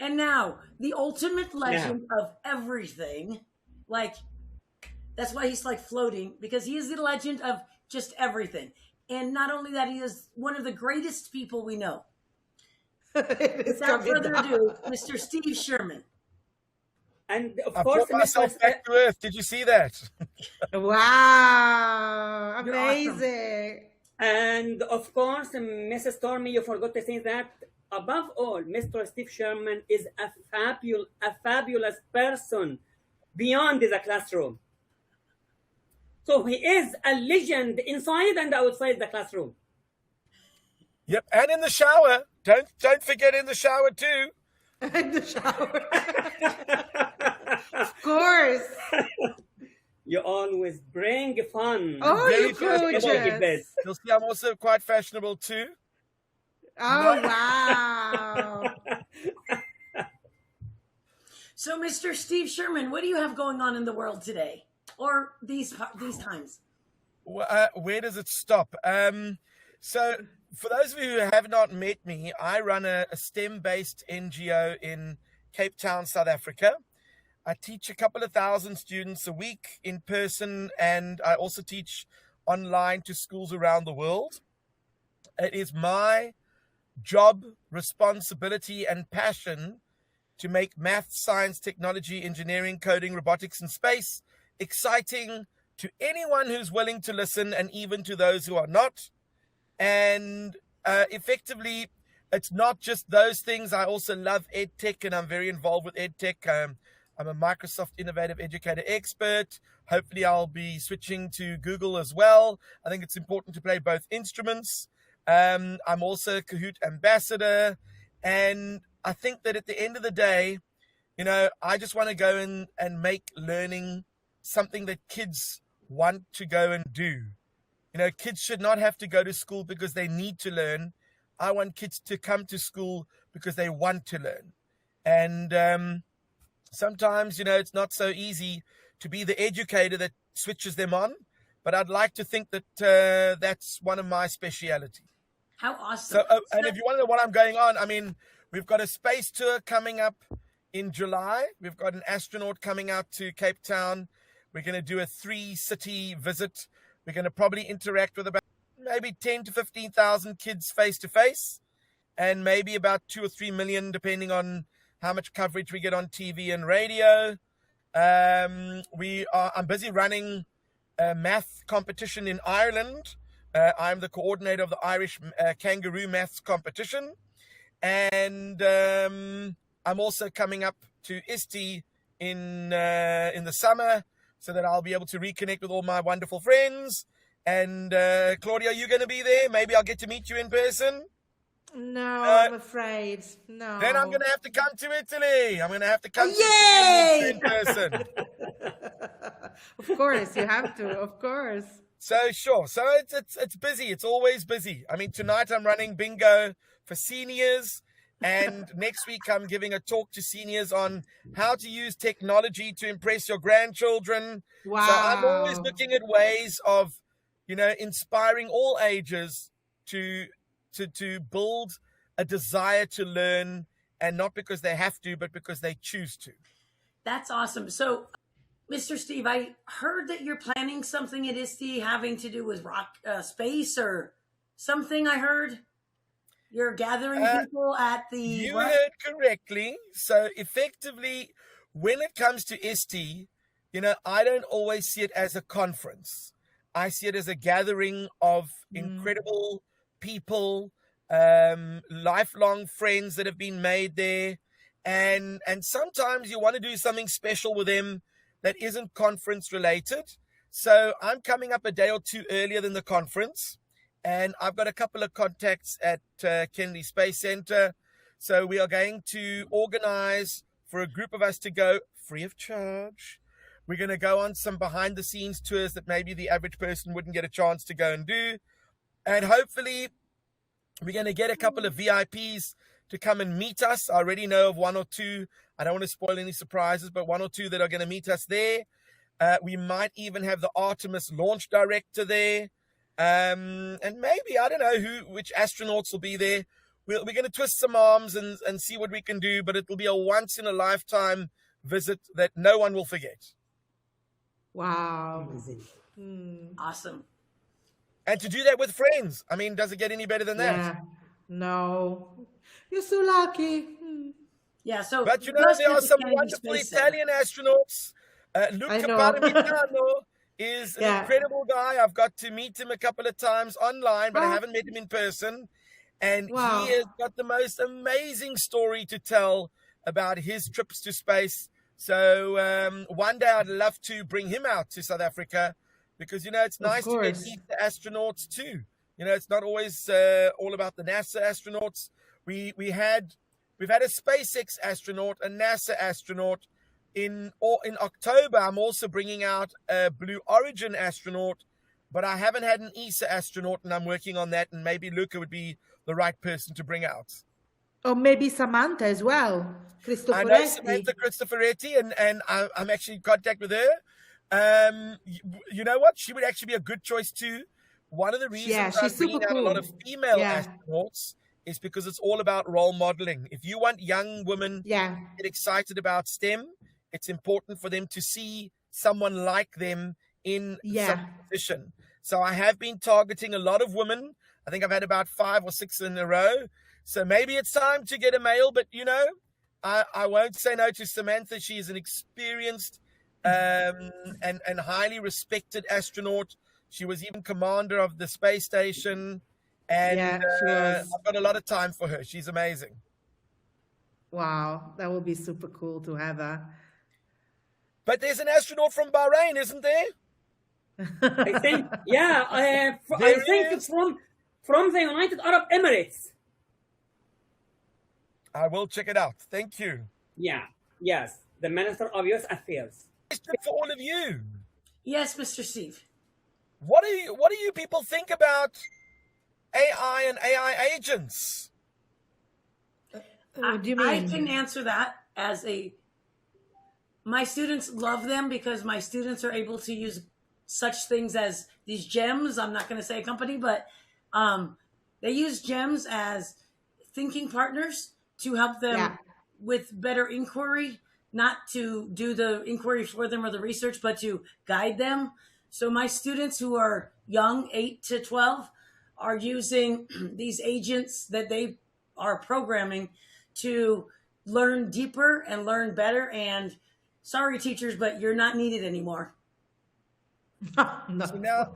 And now, the ultimate Now, legend of everything, like, that's why he's like floating, because he is the legend of just everything. And not only that, he is one of the greatest people we know. It is Without coming further down. ado, Mr. Steve Sherman. and of I course, brought myself back to earth. Did you see that? Wow, You're awesome. amazing. and of course, Mrs. Stormy, you forgot to say that above all, Mr. Steve Sherman is a fabulous person beyond the classroom. So he is a legend inside and outside the classroom. Yep, and in the shower. Don't forget in the shower too. In the shower. Of course. You always bring fun. Oh, Very you fashionable. gorgeous. You'll see I'm also quite fashionable too. Oh, wow. So, Mr. Steve Sherman, what do you have going on in the world today, or these times? Where does it stop? So for those of you who have not met me, I run a STEM-based NGO in Cape Town, South Africa. I teach a couple of thousand students a week in person, and I also teach online to schools around the world. It is my job, responsibility, and passion to make math, science, technology, engineering, coding, robotics, and space exciting to anyone who's willing to listen, and even to those who are not. And effectively, it's not just those things. I also love EdTech, and I'm very involved with EdTech. I'm a Microsoft Innovative Educator expert. Hopefully, I'll be switching to Google as well. I think it's important to play both instruments. I'm also a Kahoot ambassador. And I think that at the end of the day, I just want to go in and make learning something that kids want to go and do. Kids should not have to go to school because they need to learn. I want kids to come to school because they want to learn. And sometimes, it's not so easy to be the educator that switches them on. But I'd like to think that that's one of my specialities. How awesome. And if you want to know what I'm going on, we've got a space tour coming up in July. We've got an astronaut coming out to Cape Town. We're going to do a 3-city visit. We're going to probably interact with about maybe 10 to 15,000 kids face to face, and maybe about 2 or 3 million, depending on how much coverage we get on TV and radio. I'm busy running a math competition in Ireland. I'm the coordinator of the Irish Kangaroo Maths competition. And I'm also coming up to ISTE in the summer, so that I'll be able to reconnect with all my wonderful friends. And Claudia, are you going to be there? Maybe I'll get to meet you in person. No, I'm afraid. No. Then I'm going to have to come to Italy. I'm going to have to come to Yay! Italy in person. Of course, you have to. Of course. So sure. So it's busy. It's always busy. Tonight I'm running bingo for seniors. And next week, I'm giving a talk to seniors on how to use technology to impress your grandchildren. Wow. So I'm always looking at ways of, inspiring all ages to build a desire to learn, and not because they have to, but because they choose to. That's awesome. So, Mr. Steve, I heard that you're planning something at ISTE having to do with rock space or something. I heard. You're gathering people at the... You heard correctly. So effectively, when it comes to ISTE, I don't always see it as a conference. I see it as a gathering of incredible people, lifelong friends that have been made there. And sometimes you want to do something special with them that isn't conference related. So I'm coming up a day or two earlier than the conference. And I've got a couple of contacts at Kennedy Space Center. So we are going to organize for a group of us to go free of charge. We're going to go on some behind the scenes tours that maybe the average person wouldn't get a chance to go and do. And hopefully we're going to get a couple of VIPs to come and meet us. I already know of 1 or 2. I don't want to spoil any surprises, but 1 or 2 that are going to meet us there. We might even have the Artemis launch director there. And maybe, I don't know which astronauts will be there. we're going to twist some arms and see what we can do, but it will be a once in a lifetime visit that no one will forget. Wow. Awesome. And to do that with friends. I mean, does it get any better than that? Yeah. No. You're so lucky. Yeah, so But you know, Gus there are gets a some Kennedy wonderful Space Center. Italian astronauts. I Luca know. Parmigiano is an Yeah. incredible guy. I've got to meet him a couple of times online, but I Oh. haven't met him in person. And Wow. he has got the most amazing story to tell about his trips to space. So one day I'd love to bring him out to South Africa because, you know, it's Of nice to get course. the astronauts too. You know, it's not always all about the NASA astronauts. We've had a SpaceX astronaut, a NASA astronaut. In October, I'm also bringing out a Blue Origin astronaut, but I haven't had an ESA astronaut, and I'm working on that. And maybe Luca would be the right person to bring out. Or maybe Samantha as well. I know Cristoforetti. Samantha Cristoforetti, and I'm actually in contact with her. You know what? She would actually be a good choice too. One of the reasons Yeah, I'm she's bringing super out a lot of cool. female Yeah. astronauts is because it's all about role modeling. If you want young women Yeah. to get excited about STEM, it's important for them to see someone like them in Yeah. some position. So I have been targeting a lot of women. I think I've had about 5 or 6 in a row. So maybe it's time to get a male, but you know, I won't say no to Samantha. She is an experienced and highly respected astronaut. She was even commander of the space station. And Yeah, she was. I've got a lot of time for her. She's amazing. Wow. That would be super cool to have her. But there's an astronaut from Bahrain, isn't there? I think, yeah, I There think is. from the United Arab Emirates. I will check it out. Thank you. Yeah, yes, the Minister of Youth Affairs. Question for all of you. Yes, Mr. Steve. What do you people think about AI and AI agents? What do you I mean? can answer that as my students love them because my students are able to use such things as these gems. I'm not going to say a company, but they use gems as thinking partners to help them Yeah. with better inquiry, not to do the inquiry for them or the research, but to guide them. So my students who are young, 8 to 12, are using these agents that they are programming to learn deeper and learn better. And sorry, teachers, but you're not needed anymore. No. So now,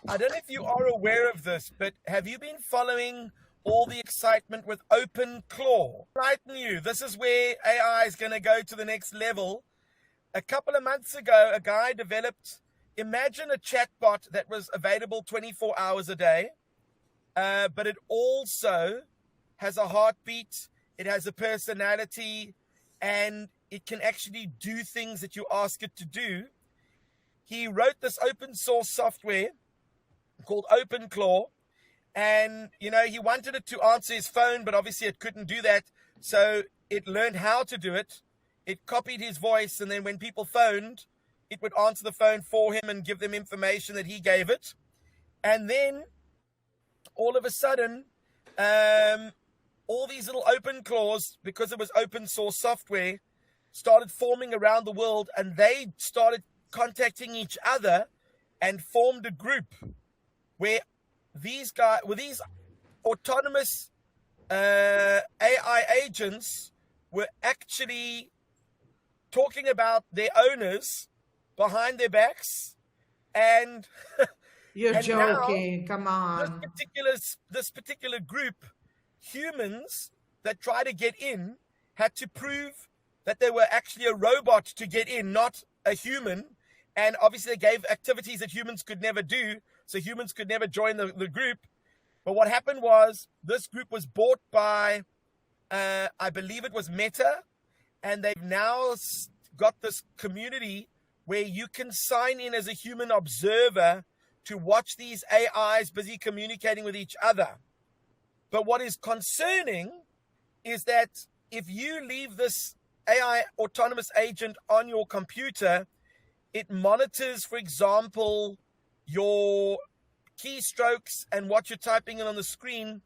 I don't know if you are aware of this, but have you been following all the excitement with OpenClaw? Enlighten you. This is where AI is going to go to the next level. A couple of months ago, a guy developed, imagine a chatbot that was available 24 hours a day, but it also has a heartbeat, it has a personality, and it can actually do things that you ask it to do. He wrote this open source software called OpenClaw, and you know, he wanted it to answer his phone, but obviously it couldn't do that. So it learned how to do it. It copied his voice, and then when people phoned, it would answer the phone for him and give them information that he gave it. And then all of a sudden, all these little open claws, because it was open source software, started forming around the world, and they started contacting each other and formed a group where these guys, with these autonomous AI agents, were actually talking about their owners behind their backs. And You're And now, joking. Come on. this particular group, humans that try to get in, had to prove that they were actually a robot to get in, not a human. And obviously they gave activities that humans could never do, so humans could never join the group. But what happened was, this group was bought by, I believe it was Meta, and they've now got this community where you can sign in as a human observer to watch these AIs busy communicating with each other. But what is concerning is that if you leave this AI autonomous agent on your computer, it monitors, for example, your keystrokes and what you're typing in on the screen.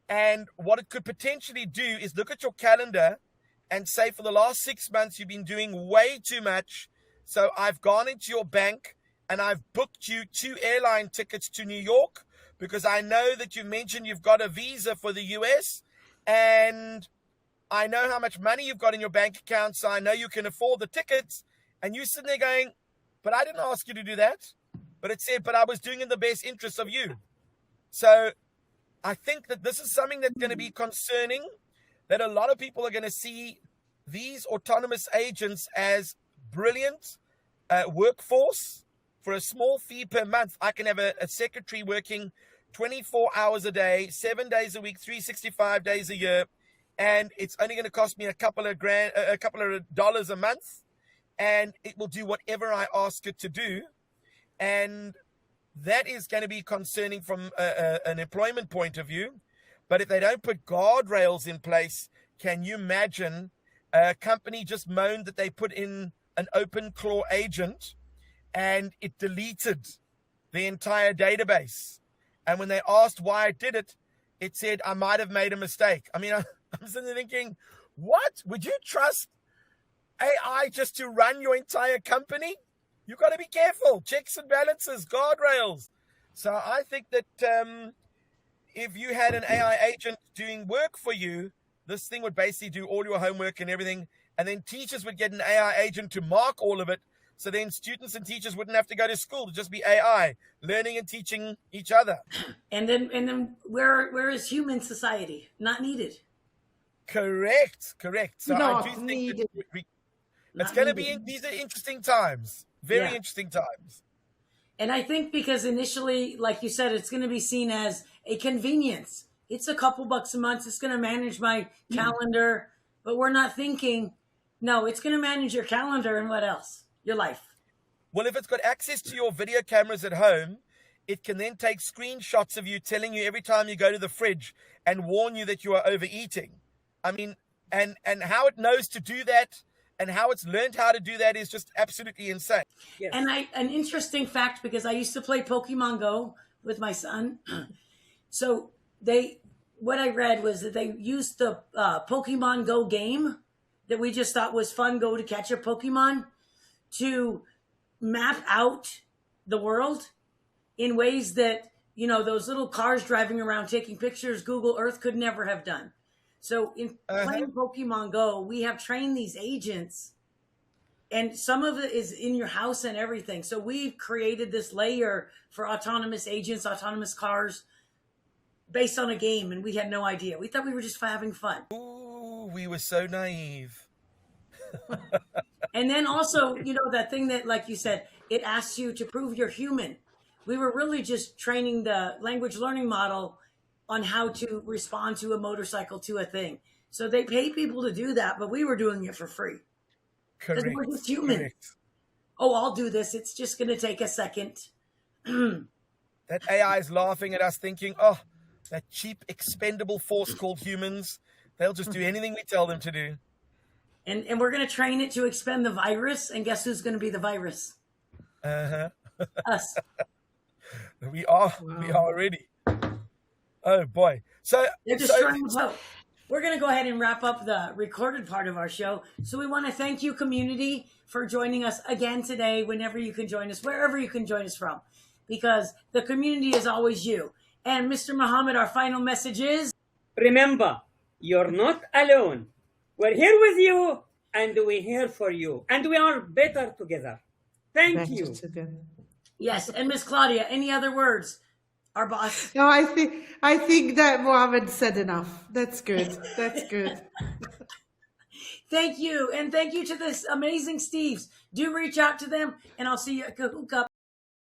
And what it could potentially do is look at your calendar and say, for the last 6 months, you've been doing way too much. So I've gone into your bank and I've booked you 2 airline tickets to New York because I know that you mentioned you've got a visa for the US, and I know how much money you've got in your bank account, so I know you can afford the tickets. And you're sitting there going, but I didn't ask you to do that. But it said, but I was doing in the best interest of you. So I think that this is something that's going to be concerning, that a lot of people are going to see these autonomous agents as brilliant workforce. For a small fee per month, I can have a secretary working 24 hours a day, 7 days a week, 365 days a year, and it's only going to cost me a couple of dollars a month, and it will do whatever I ask it to do. And that is going to be concerning from an employment point of view. But if they don't put guardrails in place, can you imagine a company just moaned that they put in an open claw agent and it deleted the entire database? And when they asked why I did it, it said, I might have made a mistake. I mean, I'm sitting there thinking, what? Would you trust AI just to run your entire company? You've got to be careful. Checks and balances, guardrails. So I think that if you had an AI agent doing work for you, this thing would basically do all your homework and everything. And then teachers would get an AI agent to mark all of it. So then students and teachers wouldn't have to go to school. It'd just be AI learning and teaching each other. And then where is human society? Not needed. Correct. So Not I do think needed. it's going to be, these are interesting times. Very interesting times. And I think because initially, like you said, it's going to be seen as a convenience. It's a couple bucks a month. It's going to manage my calendar. But we're not thinking, no, it's going to manage your calendar and what else? Your life. Well, if it's got access to your video cameras at home, it can then take screenshots of you telling you every time you go to the fridge and warn you that you are overeating. I mean, and how it knows to do that and how it's learned how to do that is just absolutely insane. Yes. And an interesting fact, because I used to play Pokemon Go with my son. So what I read was that they used the Pokemon Go game that we just thought was fun, go to catch a Pokemon, to map out the world in ways that, those little cars driving around taking pictures, Google Earth could never have done. So in playing Pokemon Go, we have trained these agents, and some of it is in your house and everything. So we've created this layer for autonomous agents, autonomous cars, based on a game, and we had no idea. We thought we were just having fun. Ooh, we were so naive. And then also, that thing that, like you said, it asks you to prove you're human. We were really just training the language learning model on how to respond to a motorcycle, to a thing. So they pay people to do that, but we were doing it for free. Because we're just human. Correct. Oh, I'll do this. It's just going to take a second. That AI is laughing at us thinking, oh, that cheap, expendable force called humans, they'll just do anything we tell them to do. And we're going to train it to expend the virus. And guess who's going to be the virus? Us. We are already. Oh, boy. So they're destroying the boat. We're going to go ahead and wrap up the recorded part of our show. So we want to thank you, community, for joining us again today, whenever you can join us, wherever you can join us from, because the community is always you. And Mr. Muhammad, our final message is, remember, you're not alone. We're here with you, and we're here for you, and we are better together. Thank you. Yes, and Miss Claudia, any other words? Our boss. No, I think that Mohammed said enough. That's good. That's good. Thank you, and thank you to this amazing Steves. Do reach out to them, and I'll see you at Kahoot Cup.